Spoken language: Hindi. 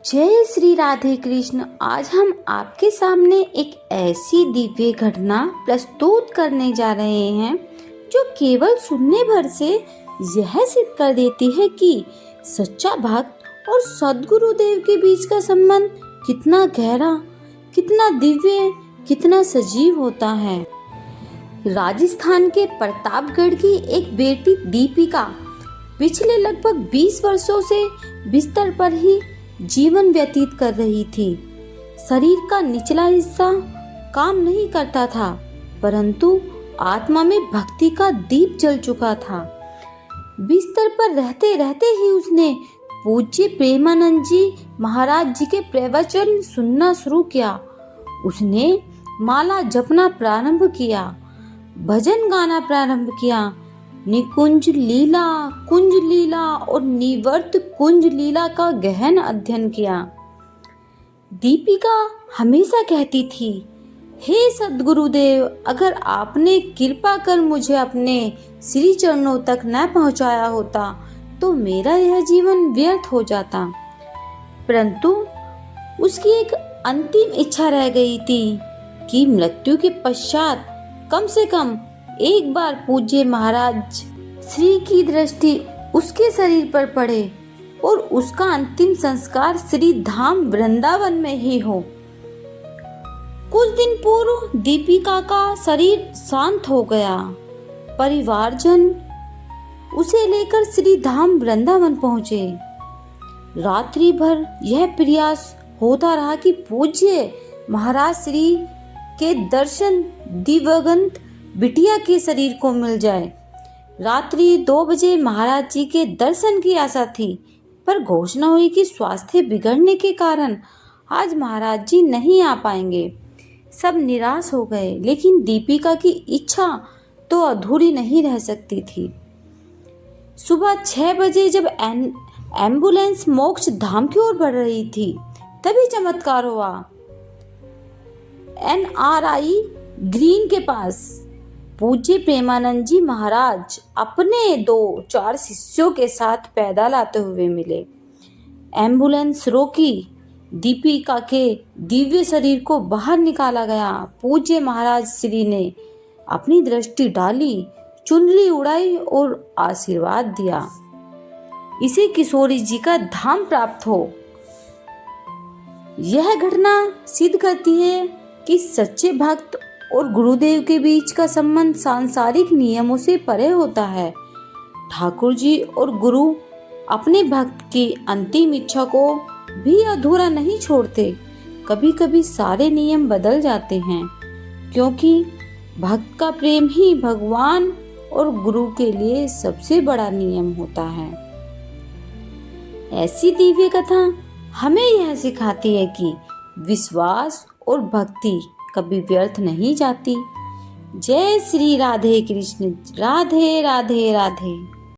जय श्री राधे कृष्ण। आज हम आपके सामने एक ऐसी दिव्य घटना प्रस्तुत करने जा रहे हैं जो केवल सुनने भर से यह सिद्ध कर देती है कि सच्चा भक्त और सद्गुरुदेव के बीच का संबंध कितना गहरा, कितना दिव्य, कितना सजीव होता है। राजस्थान के प्रतापगढ़ की एक बेटी दीपिका पिछले लगभग 20 वर्षों से बिस्तर पर ही जीवन व्यतीत कर रही थी। शरीर का निचला हिस्सा काम नहीं करता था, परंतु आत्मा में भक्ति का दीप जल चुका था। बिस्तर पर रहते रहते ही उसने पूज्य प्रेमानंद जी महाराज जी के प्रवचन सुनना शुरू किया। उसने माला जपना प्रारंभ किया, भजन गाना प्रारंभ किया, निकुंज लीला, कुंज लीला और निवर्त कुंज लीला का गहन अध्ययन किया। दीपिका हमेशा कहती थी, हे सद्गुरुदेव, अगर आपने कृपा कर मुझे अपने श्री चरणों तक न पहुंचाया होता तो मेरा यह जीवन व्यर्थ हो जाता। परंतु उसकी एक अंतिम इच्छा रह गई थी कि मृत्यु के पश्चात कम से कम एक बार पूज्य महाराज श्री की दृष्टि उसके शरीर पर पड़े और उसका अंतिम संस्कार श्री धाम वृंदावन में ही हो। कुछ दिन पूर्व दीपिका का शरीर शांत हो गया। परिवारजन उसे लेकर श्री धाम वृंदावन पहुंचे। रात्रि भर यह प्रयास होता रहा कि पूज्य महाराज श्री के दर्शन दिवंगत बिटिया के शरीर को मिल जाए। रात्रि 2 बजे महाराज जी के दर्शन की आशा थी, पर घोषणा हुई कि स्वास्थ्य बिगड़ने के कारण आज महाराज जी नहीं आ पाएंगे। सब निराश हो गए, लेकिन दीपिका की इच्छा तो अधूरी नहीं रह सकती थी। सुबह 6 बजे जब एम्बुलेंस मोक्ष धाम की ओर बढ़ रही थी, तभी चमत्कार हुआ। NRI ग्रीन के पास पूज्य प्रेमानंद जी महाराज अपने 2-4 शिष्यों के साथ पैदल आते हुए मिले। एम्बुलेंस रोकी, दीपिका के दिव्य शरीर को बाहर निकाला गया। पूज्य महाराज श्री ने अपनी दृष्टि डाली, चुनरी उड़ाई और आशीर्वाद दिया, इसे किशोरी जी का धाम प्राप्त हो। यह घटना सिद्ध करती है कि सच्चे भक्त और गुरुदेव के बीच का संबंध सांसारिक नियमों से परे होता है। ठाकुर जी और गुरु अपने भक्त की अंतिम इच्छा को भी अधूरा नहीं छोड़ते। कभी कभी सारे नियम बदल जाते हैं, क्योंकि भक्त का प्रेम ही भगवान और गुरु के लिए सबसे बड़ा नियम होता है। ऐसी दिव्य कथा हमें यह सिखाती है कि विश्वास और भक्ति कभी व्यर्थ नहीं जाती। जय श्री राधे कृष्ण। राधे राधे राधे।